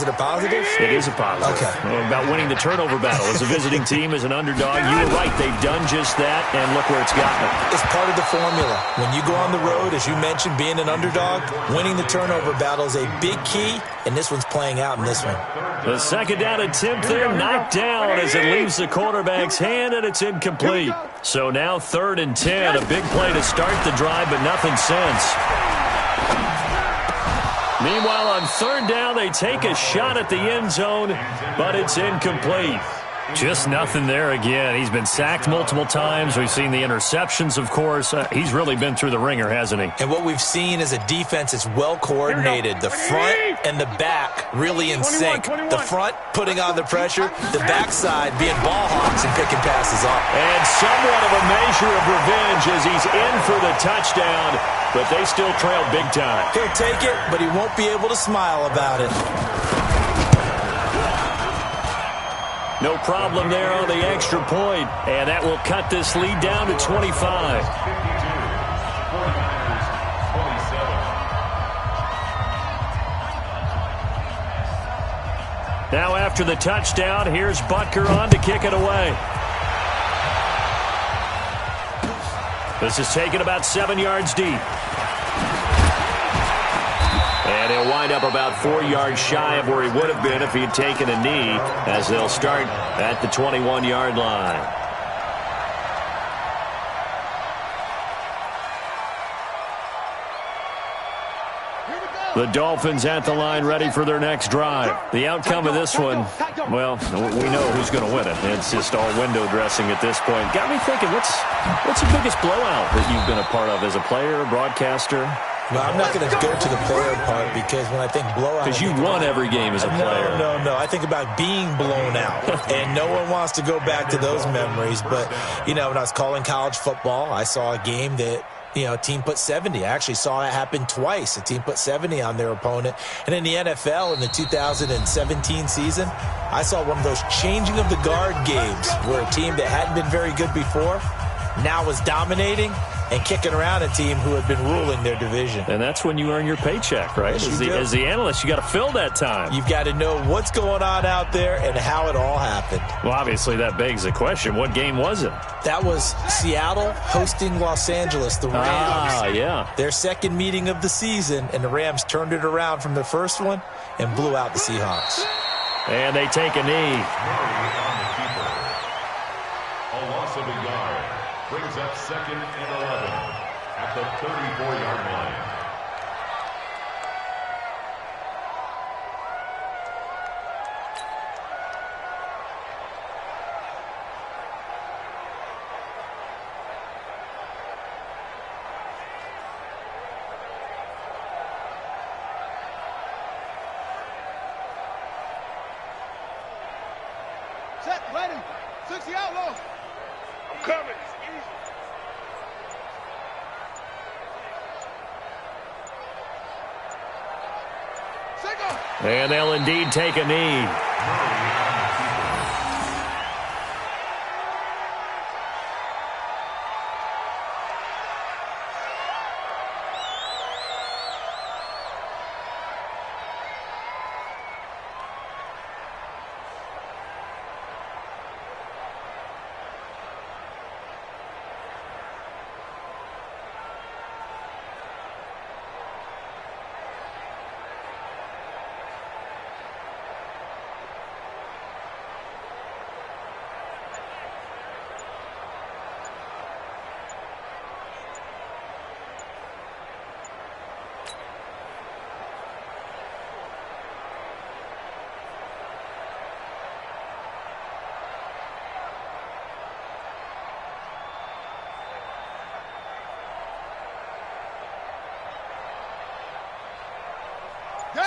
it a positive? It is a positive. Okay. About winning the turnover battle. As a visiting team, as an underdog, you were right. They've done just that, and look where it's gotten them. It's part of the formula. When you go on the road, as you mentioned, being an underdog, winning the turnover battle is a big key, and this one's playing out in this one. The second down attempt there, knocked down as it leaves the quarterback's hand, and it's incomplete. So now 3rd and 10, a big play to start the drive, but nothing since. Meanwhile, on 3rd down, they take a shot at the end zone, but it's incomplete. Just nothing there again. He's been sacked multiple times. We've seen the interceptions, of course. He's really been through the ringer, hasn't he? And what we've seen is a defense that's well coordinated. The front and the back really in sync. The front putting on the pressure, the backside being ball hawks and picking passes off. And somewhat of a measure of revenge as he's in for the touchdown, but they still trail big time. He'll take it, but he won't be able to smile about it. No problem there on the extra point, and that will cut this lead down to 25. Now after the touchdown, here's Butker on to kick it away. This is taken about 7 yards deep. And he'll wind up about 4 yards shy of where he would have been if he had taken a knee, as they'll start at the 21-yard line. The Dolphins at the line ready for their next drive. The outcome of this one, well, we know who's going to win it. It's just all window dressing at this point. Got me thinking, what's the biggest blowout that you've been a part of as a player, broadcaster? Well, I'm not going to go to the player part because when I think blowout... Because you won every game as a player. No. I think about being blown out. And no one wants to go back to those memories. But, you know, when I was calling college football, I saw a game that, you know, a team put 70. I actually saw it happen twice. A team put 70 on their opponent. And in the NFL in the 2017 season, I saw one of those changing of the guard games where a team that hadn't been very good before now was dominating and kicking around a team who had been ruling their division. And that's when you earn your paycheck, right? Yes, as the analyst, you got to fill that time. You've got to know what's going on out there and how it all happened. Well, obviously, that begs the question, what game was it? That was Seattle hosting Los Angeles, the Rams. Ah, yeah. Their second meeting of the season, and the Rams turned it around from the first one and blew out the Seahawks. And they take a knee. A loss of a yard brings up 2nd and 11 at the 34-yard line. Set, ready. 60 out low. I'm coming. And they'll indeed take a knee.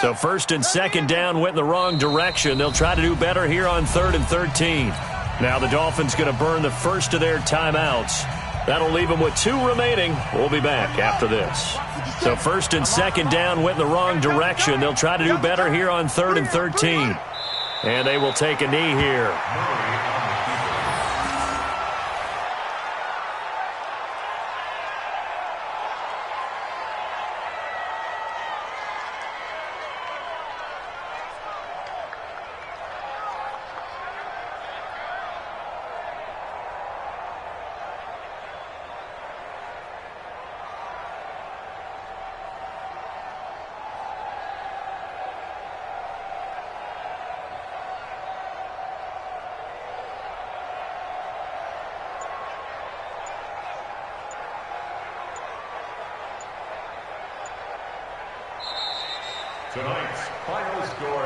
So 1st and 2nd down went in the wrong direction. They'll try to do better here on 3rd and 13. Now the Dolphins going to burn the first of their timeouts. That'll leave them with 2 remaining. We'll be back after this. So 1st and 2nd down went in the wrong direction. They'll try to do better here on 3rd and 13. And they will take a knee here.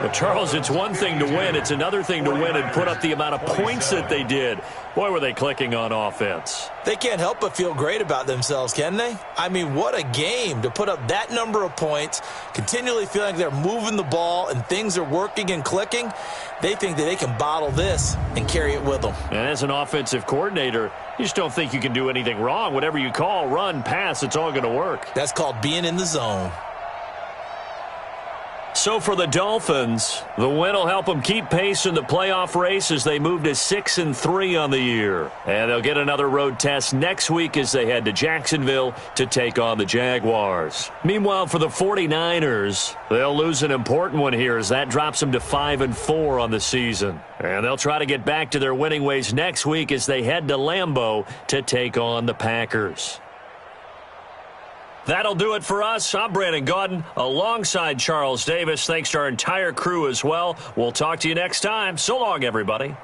But Charles, it's one thing to win. It's another thing to win and put up the amount of points that they did. Boy, were they clicking on offense. They can't help but feel great about themselves, can they? I mean, what a game to put up that number of points, continually feeling like they're moving the ball and things are working and clicking. They think that they can bottle this and carry it with them. And as an offensive coordinator, you just don't think you can do anything wrong. Whatever you call, run, pass, it's all going to work. That's called being in the zone. So for the Dolphins, the win will help them keep pace in the playoff race as they move to 6-3 on the year. And they'll get another road test next week as they head to Jacksonville to take on the Jaguars. Meanwhile, for the 49ers, they'll lose an important one here as that drops them to 5-4 on the season. And they'll try to get back to their winning ways next week as they head to Lambeau to take on the Packers. That'll do it for us. I'm Brandon Gaudin alongside Charles Davis. Thanks to our entire crew as well. We'll talk to you next time. So long, everybody.